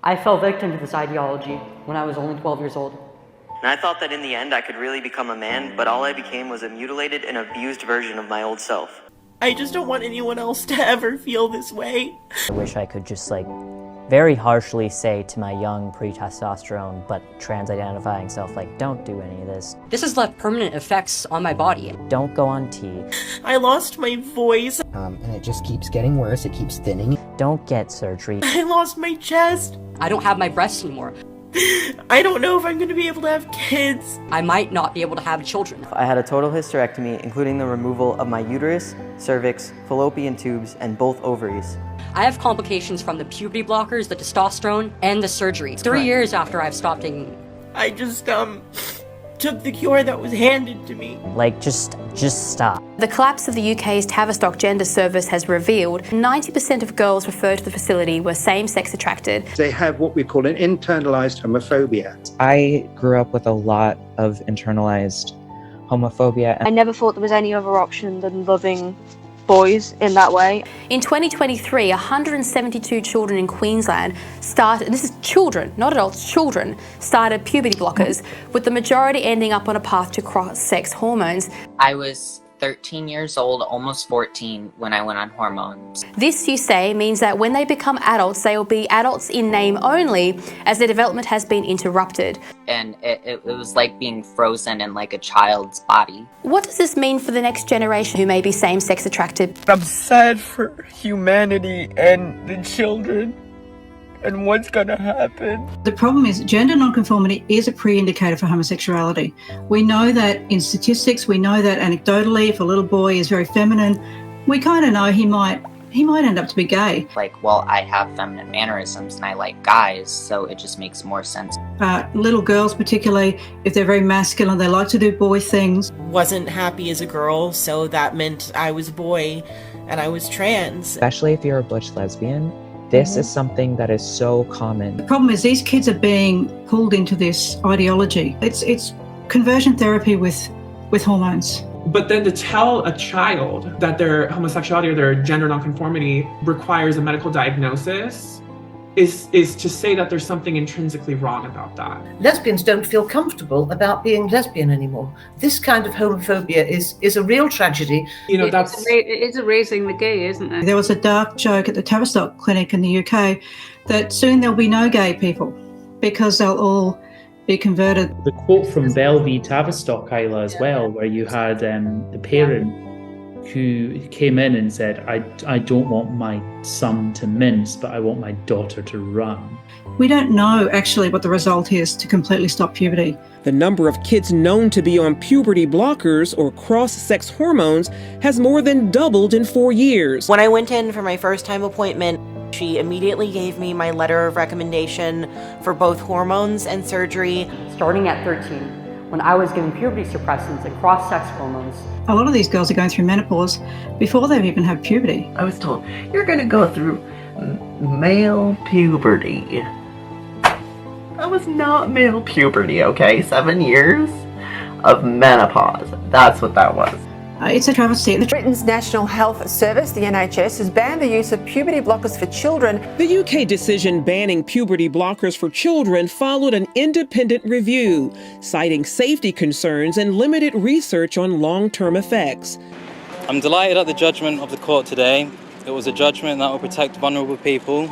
I fell victim to this ideology when I was only 12 years old. And I thought that in the end I could really become a man, but all I became was a mutilated and abused version of my old self. I just don't want anyone else to ever feel this way. I wish I could just very harshly say to my young pre-testosterone but trans-identifying self, don't do any of this. This has left permanent effects on my body. Don't go on T. I lost my voice. And it just keeps getting worse, it keeps thinning. Don't get surgery. I lost my chest. I don't have my breasts anymore. I don't know if I'm going to be able to have kids. I might not be able to have children. I had a total hysterectomy, including the removal of my uterus, cervix, fallopian tubes, and both ovaries. I have complications from the puberty blockers, the testosterone, and the surgery. 3 years after I've stopped taking. I just, took the cure that was handed to me. Just stop. The collapse of the UK's Tavistock gender service has revealed 90% of girls referred to the facility were same-sex attracted. They have what we call an internalized homophobia. I grew up with a lot of internalized homophobia. I never thought there was any other option than loving boys in that way. In 2023, 172 children in Queensland started, this is children, not adults, children, started puberty blockers, with the majority ending up on a path to cross-sex hormones. I was 13 years old, almost 14, when I went on hormones. This, you say, means that when they become adults, they will be adults in name only, as their development has been interrupted. And it was like being frozen in a child's body. What does this mean for the next generation who may be same-sex attracted? I'm sad for humanity and the children and what's gonna happen. The problem is gender nonconformity is a pre-indicator for homosexuality. We know that in statistics, we know that anecdotally, if a little boy is very feminine, we kind of know he might end up to be gay. I have feminine mannerisms and I like guys, so it just makes more sense. Little girls particularly, if they're very masculine, they like to do boy things. Wasn't happy as a girl, so that meant I was a boy and I was trans. Especially if you're a butch lesbian, this is something that is so common. The problem is these kids are being pulled into this ideology. It's conversion therapy with hormones. But then to tell a child that their homosexuality or their gender nonconformity requires a medical diagnosis is to say that there's something intrinsically wrong about that. Lesbians don't feel comfortable about being lesbian anymore. This kind of homophobia is a real tragedy. It's erasing the gay, isn't it? There was a dark joke at the Tavistock Clinic in the UK that soon there'll be no gay people because they'll all be converted. The quote from Belle v Tavistock, Isla, as well, where you had the parent who came in and said, I don't want my son to mince, but I want my daughter to run. We don't know actually what the result is to completely stop puberty. The number of kids known to be on puberty blockers or cross-sex hormones has more than doubled in 4 years. When I went in for my first time appointment, she immediately gave me my letter of recommendation for both hormones and surgery. Starting at 13, when I was given puberty suppressants and cross-sex hormones. A lot of these girls are going through menopause before they've even had puberty. I was told, you're going to go through male puberty. That was not male puberty, okay? 7 years of menopause. That's what that was. It's a travesty. Britain's National Health Service, the NHS, has banned the use of puberty blockers for children. The UK decision banning puberty blockers for children followed an independent review, citing safety concerns and limited research on long-term effects. I'm delighted at the judgment of the court today. It was a judgment that will protect vulnerable people.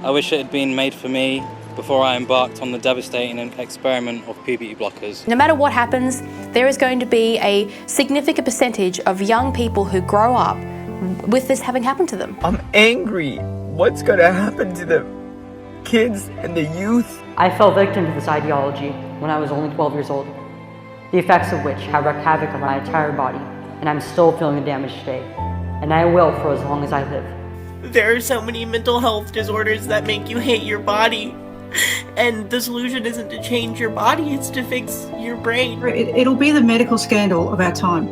I wish it had been made for me before I embarked on the devastating experiment of puberty blockers. No matter what happens, there is going to be a significant percentage of young people who grow up with this having happened to them. I'm angry. What's going to happen to the kids and the youth? I fell victim to this ideology when I was only 12 years old, the effects of which have wreaked havoc on my entire body, and I'm still feeling the damage today, and I will for as long as I live. There are so many mental health disorders that make you hate your body. And the solution isn't to change your body, it's to fix your brain. It'll be the medical scandal of our time.